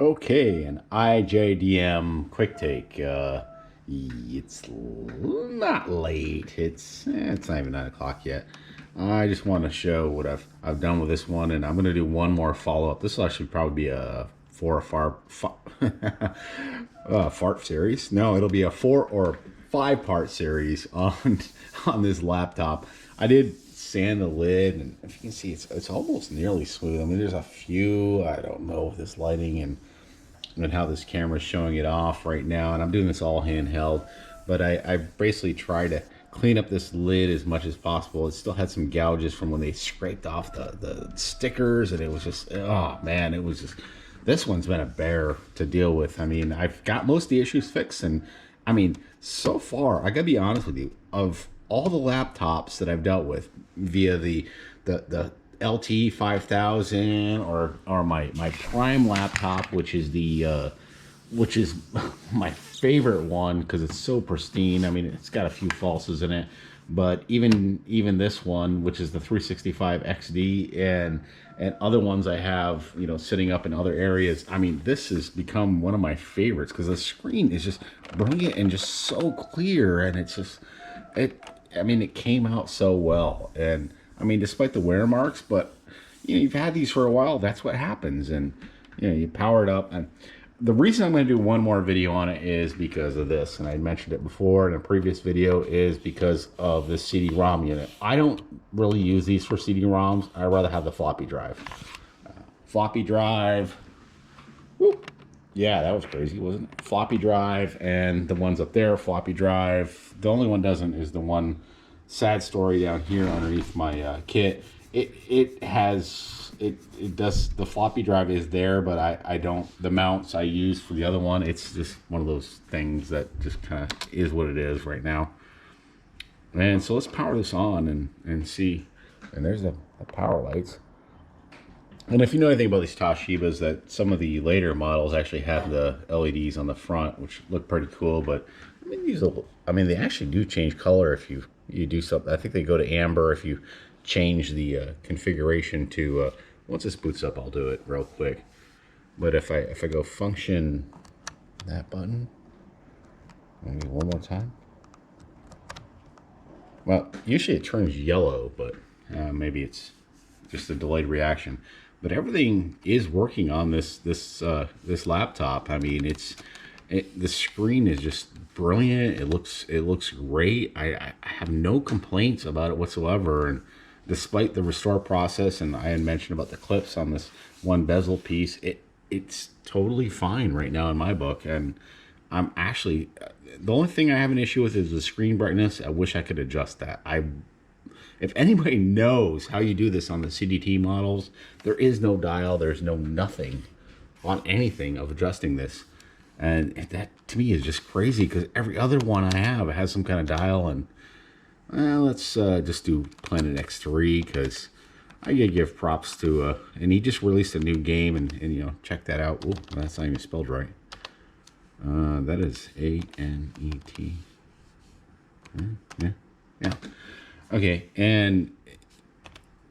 Okay, an IJDM quick take. It's not late. It's not even 9 o'clock yet. I just want to show what I've done with this one, and I'm gonna do one more follow up. This will actually probably be a fart series. No, it'll be a 4 or 5 part series on on this laptop. I did sand the lid, and if you can see, it's almost nearly smooth. I mean, there's a few, I don't know, with this lighting and how this camera is showing it off right now, and I'm doing this all handheld, but I basically try to clean up this lid as much as possible. It still had some gouges from when they scraped off the stickers, and it was just, oh man, it was just, this one's been a bear to deal with. I mean, I've got most of the issues fixed, and I mean, so far, I gotta be honest with you, of all the laptops that I've dealt with via the LT 5000 or my Prime laptop, which is my favorite one because it's so pristine. I mean, it's got a few falses in it, but even this one, which is the 365 XD, and other ones I have, sitting up in other areas. I mean, this has become one of my favorites because the screen is just brilliant and just so clear, and it's just it. I mean, it came out so well, and I mean, despite the wear marks, but you've had these for a while. That's what happens, and you power it up. And the reason I'm going to do one more video on it is because of this, and I mentioned it before in a previous video, is because of this CD-ROM unit. I don't really use these for CD-ROMs. I rather have the floppy drive. Floppy drive. Whoop. Yeah, that was crazy, wasn't it? Floppy drive, and the ones up there, floppy drive. The only one doesn't is the one, sad story, down here underneath my kit. It does, the floppy drive is there, but I don't, the mounts I use for the other one, it's just one of those things that just kind of is what it is right now. And so let's power this on and see. And there's the power lights. And if you know anything about these Toshibas, that some of the later models actually have the LEDs on the front, which look pretty cool. But I mean, they actually do change color if you do something. I think they go to amber if you change the configuration to. Once this boots up, I'll do it real quick. But if I go function that button, maybe one more time. Well, usually it turns yellow, but maybe it's just a delayed reaction. But everything is working on this laptop. I mean, the screen is just brilliant. It looks great. I have no complaints about it whatsoever. And despite the restore process, and I had mentioned about the clips on this one bezel piece, it's totally fine right now in my book. And I'm actually, the only thing I have an issue with is the screen brightness. I wish I could adjust that. If anybody knows how you do this on the CDT models, there is no dial, there's no nothing on anything of adjusting this. And that to me is just crazy because every other one I have has some kind of dial. And let's just do Planet X3 because I gotta give props to, and he just released a new game, and check that out. Ooh, that's not even spelled right. That is ANET. Yeah. Okay, and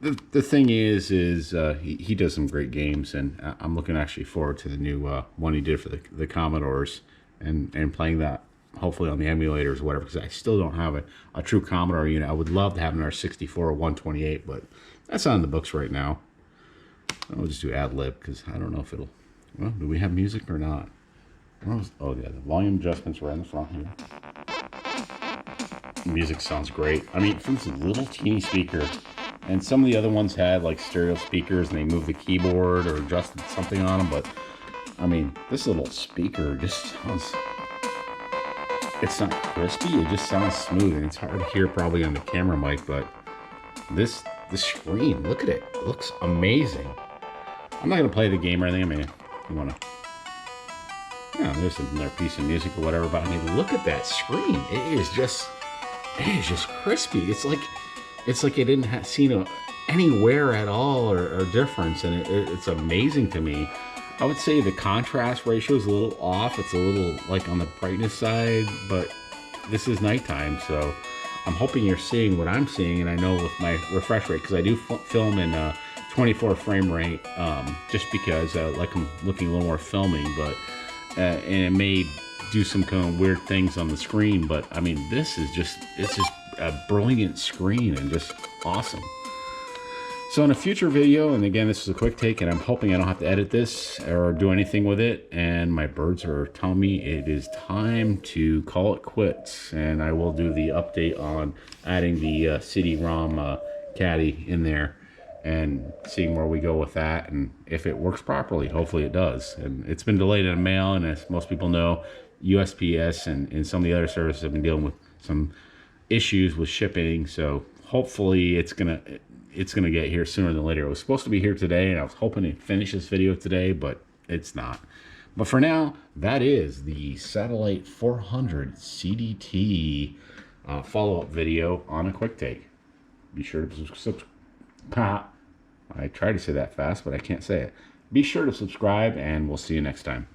the thing is he does some great games, and I'm looking actually forward to the new one he did for the Commodores, and playing that hopefully on the emulators or whatever, because I still don't have a true Commodore unit. I would love to have an R64 or 128, but that's not in the books right now. I'll just do ad lib because I don't know if it'll. Well, do we have music or not? Oh yeah, the volume adjustments right in the front here. Music sounds great. I mean, from this little teeny speaker, and some of the other ones had like stereo speakers and they moved the keyboard or adjusted something on them, but I mean, this little speaker just sounds, it's not crispy, it just sounds smooth, and it's hard to hear probably on the camera mic, but the screen, look at it, it looks amazing. I'm not gonna play the game or anything. I mean, you wanna, there's another piece of music or whatever, but I mean, look at that screen. It is just crispy. It's like it didn't see any wear at all or difference, and it's amazing to me. I would say the contrast ratio is a little off. It's a little like on the brightness side, but this is nighttime, so I'm hoping you're seeing what I'm seeing. And I know with my refresh rate, because I do film in 24 frame rate, just because like I'm looking a little more filming, but and it may do some kind of weird things on the screen, but I mean, this is just, it's just a brilliant screen and just awesome. So in a future video, and again, this is a quick take, and I'm hoping I don't have to edit this or do anything with it, and my birds are telling me it is time to call it quits, and I will do the update on adding the CD-ROM caddy in there and seeing where we go with that, and if it works properly. Hopefully it does. And it's been delayed in the mail, and as most people know, USPS and some of the other services have been dealing with some issues with shipping, so hopefully it's gonna get here sooner than later. It was supposed to be here today, and I was hoping to finish this video today, but it's not. But for now, that is the Satellite 400 CDT follow-up video on a quick take. Be sure to subscribe. I tried to say that fast, but I can't say it. Be sure to subscribe, and we'll see you next time.